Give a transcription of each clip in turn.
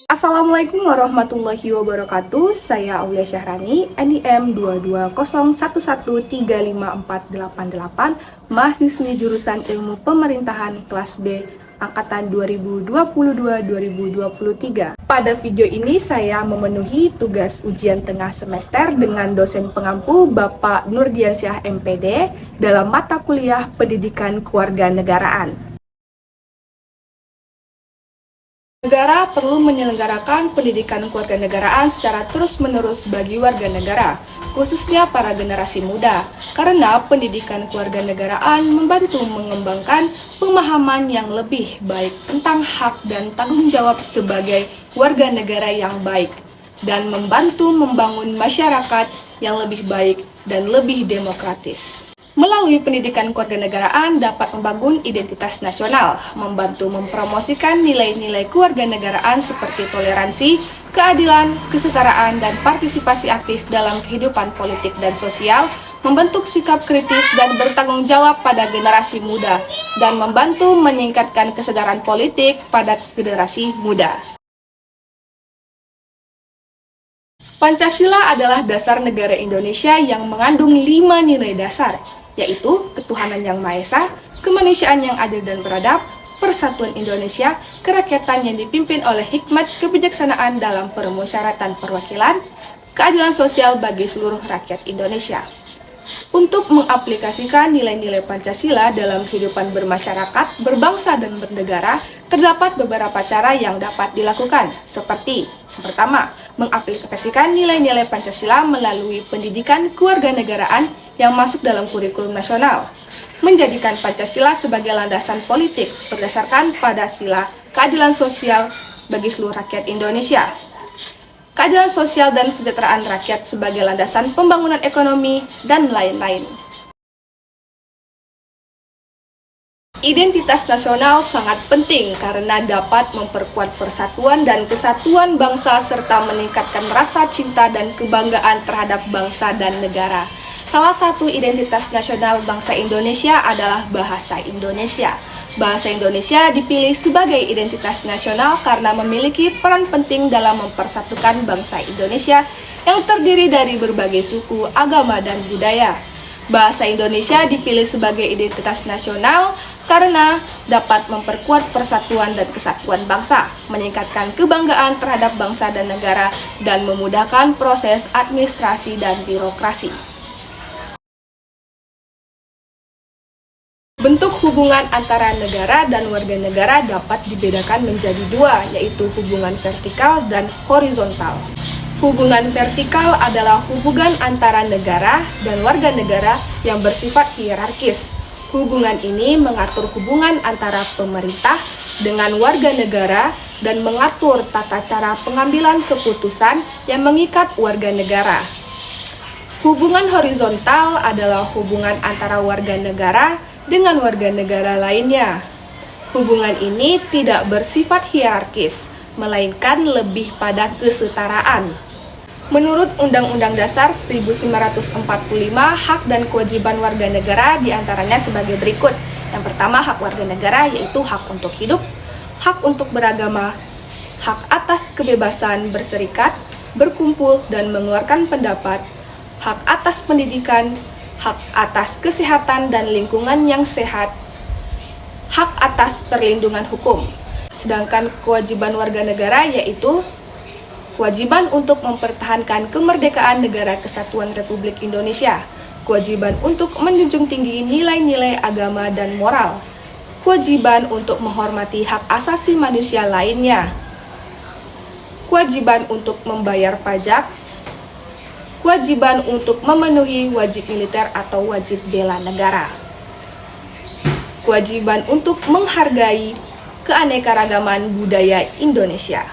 Assalamualaikum warahmatullahi wabarakatuh. Saya Aulia Syahrani, NIM 22011354888, mahasiswi jurusan Ilmu Pemerintahan kelas B angkatan 2022-2023. Pada video ini saya memenuhi tugas ujian tengah semester dengan dosen pengampu Bapak Nurdiansyah MPD dalam mata kuliah Pendidikan Kewarganegaraan. Negara perlu menyelenggarakan pendidikan kewarganegaraan secara terus-menerus bagi warga negara, khususnya para generasi muda, karena pendidikan kewarganegaraan membantu mengembangkan pemahaman yang lebih baik tentang hak dan tanggung jawab sebagai warga negara yang baik, dan membantu membangun masyarakat yang lebih baik dan lebih demokratis. Melalui pendidikan kewarganegaraan dapat membangun identitas nasional, membantu mempromosikan nilai-nilai kewarganegaraan seperti toleransi, keadilan, kesetaraan, dan partisipasi aktif dalam kehidupan politik dan sosial, membentuk sikap kritis dan bertanggung jawab pada generasi muda, dan membantu meningkatkan kesadaran politik pada generasi muda. Pancasila adalah dasar negara Indonesia yang mengandung 5 nilai dasar, yaitu ketuhanan yang Maha Esa, kemanusiaan yang adil dan beradab, persatuan Indonesia, kerakyatan yang dipimpin oleh hikmat kebijaksanaan dalam permusyawaratan perwakilan, keadilan sosial bagi seluruh rakyat Indonesia. Untuk mengaplikasikan nilai-nilai Pancasila dalam kehidupan bermasyarakat, berbangsa dan bernegara, terdapat beberapa cara yang dapat dilakukan, seperti pertama, mengaplikasikan nilai-nilai Pancasila melalui pendidikan kewarganegaraan yang masuk dalam kurikulum nasional, menjadikan Pancasila sebagai landasan politik berdasarkan pada sila keadilan sosial bagi seluruh rakyat Indonesia, keadilan sosial dan kesejahteraan rakyat sebagai landasan pembangunan ekonomi, dan lain-lain. Identitas nasional sangat penting karena dapat memperkuat persatuan dan kesatuan bangsa serta meningkatkan rasa cinta dan kebanggaan terhadap bangsa dan negara. Salah satu identitas nasional bangsa Indonesia adalah bahasa Indonesia. Bahasa Indonesia dipilih sebagai identitas nasional karena memiliki peran penting dalam mempersatukan bangsa Indonesia yang terdiri dari berbagai suku, agama, dan budaya. Bahasa Indonesia dipilih sebagai identitas nasional karena dapat memperkuat persatuan dan kesatuan bangsa, meningkatkan kebanggaan terhadap bangsa dan negara, dan memudahkan proses administrasi dan birokrasi. Bentuk hubungan antara negara dan warga negara dapat dibedakan menjadi dua, yaitu hubungan vertikal dan horizontal. Hubungan vertikal adalah hubungan antara negara dan warga negara yang bersifat hierarkis. Hubungan ini mengatur hubungan antara pemerintah dengan warga negara dan mengatur tata cara pengambilan keputusan yang mengikat warga negara. Hubungan horizontal adalah hubungan antara warga negara dengan warga negara lainnya. Hubungan ini tidak bersifat hierarkis, melainkan lebih pada kesetaraan. Menurut Undang-Undang Dasar 1945, hak dan kewajiban warga negara diantaranya sebagai berikut. Yang pertama, hak warga negara yaitu hak untuk hidup, hak untuk beragama, hak atas kebebasan berserikat, berkumpul, dan mengeluarkan pendapat, hak atas pendidikan, hak atas kesehatan dan lingkungan yang sehat, hak atas perlindungan hukum. Sedangkan kewajiban warga negara yaitu kewajiban untuk mempertahankan kemerdekaan negara kesatuan Republik Indonesia, kewajiban untuk menjunjung tinggi nilai-nilai agama dan moral, kewajiban untuk menghormati hak asasi manusia lainnya, kewajiban untuk membayar pajak, kewajiban untuk memenuhi wajib militer atau wajib bela negara, kewajiban untuk menghargai keanekaragaman budaya Indonesia.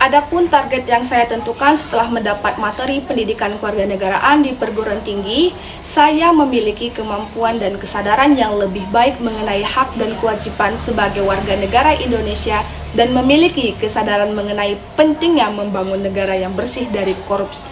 Adapun target yang saya tentukan setelah mendapat materi pendidikan kewarganegaraan di perguruan tinggi, saya memiliki kemampuan dan kesadaran yang lebih baik mengenai hak dan kewajiban sebagai warga negara Indonesia dan memiliki kesadaran mengenai pentingnya membangun negara yang bersih dari korupsi.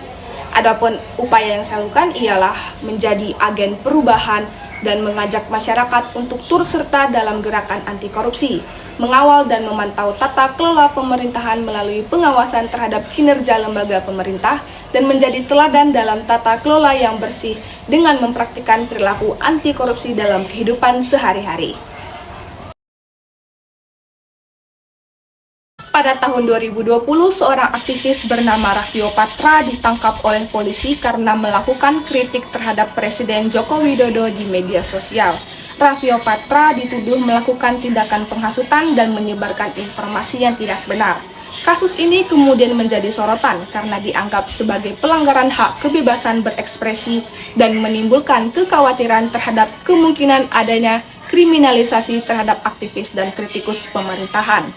Adapun upaya yang saya lakukan ialah menjadi agen perubahan dan mengajak masyarakat untuk turut serta dalam gerakan anti korupsi, mengawal dan memantau tata kelola pemerintahan melalui pengawasan terhadap kinerja lembaga pemerintah, dan menjadi teladan dalam tata kelola yang bersih dengan mempraktikkan perilaku anti korupsi dalam kehidupan sehari-hari. Pada tahun 2020, seorang aktivis bernama Raffio Patra ditangkap oleh polisi karena melakukan kritik terhadap Presiden Joko Widodo di media sosial. Raffio Patra dituduh melakukan tindakan penghasutan dan menyebarkan informasi yang tidak benar. Kasus ini kemudian menjadi sorotan karena dianggap sebagai pelanggaran hak kebebasan berekspresi dan menimbulkan kekhawatiran terhadap kemungkinan adanya kriminalisasi terhadap aktivis dan kritikus pemerintahan.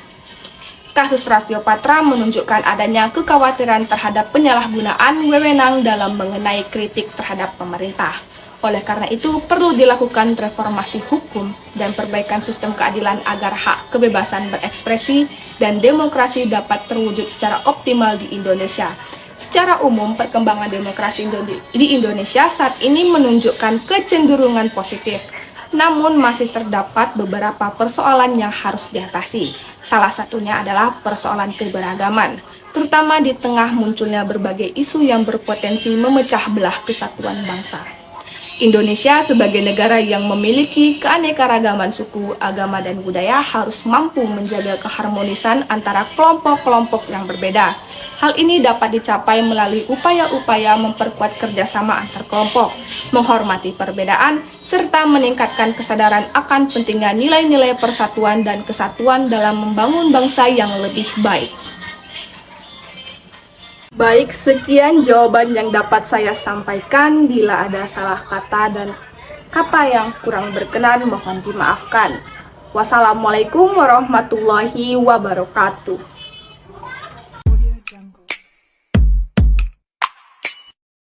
Kasus Raffio Patra menunjukkan adanya kekhawatiran terhadap penyalahgunaan wewenang dalam mengenai kritik terhadap pemerintah. Oleh karena itu, perlu dilakukan reformasi hukum dan perbaikan sistem keadilan agar hak kebebasan berekspresi dan demokrasi dapat terwujud secara optimal di Indonesia. Secara umum, perkembangan demokrasi di Indonesia saat ini menunjukkan kecenderungan positif. Namun masih terdapat beberapa persoalan yang harus diatasi. Salah satunya adalah persoalan keberagaman, terutama di tengah munculnya berbagai isu yang berpotensi memecah belah kesatuan bangsa. Indonesia sebagai negara yang memiliki keanekaragaman suku, agama, dan budaya harus mampu menjaga keharmonisan antara kelompok-kelompok yang berbeda. Hal ini dapat dicapai melalui upaya-upaya memperkuat kerjasama antar kelompok, menghormati perbedaan, serta meningkatkan kesadaran akan pentingnya nilai-nilai persatuan dan kesatuan dalam membangun bangsa yang lebih baik. Baik, sekian jawaban yang dapat saya sampaikan. Bila ada salah kata dan kata yang kurang berkenan, mohon dimaafkan. Wassalamualaikum warahmatullahi wabarakatuh.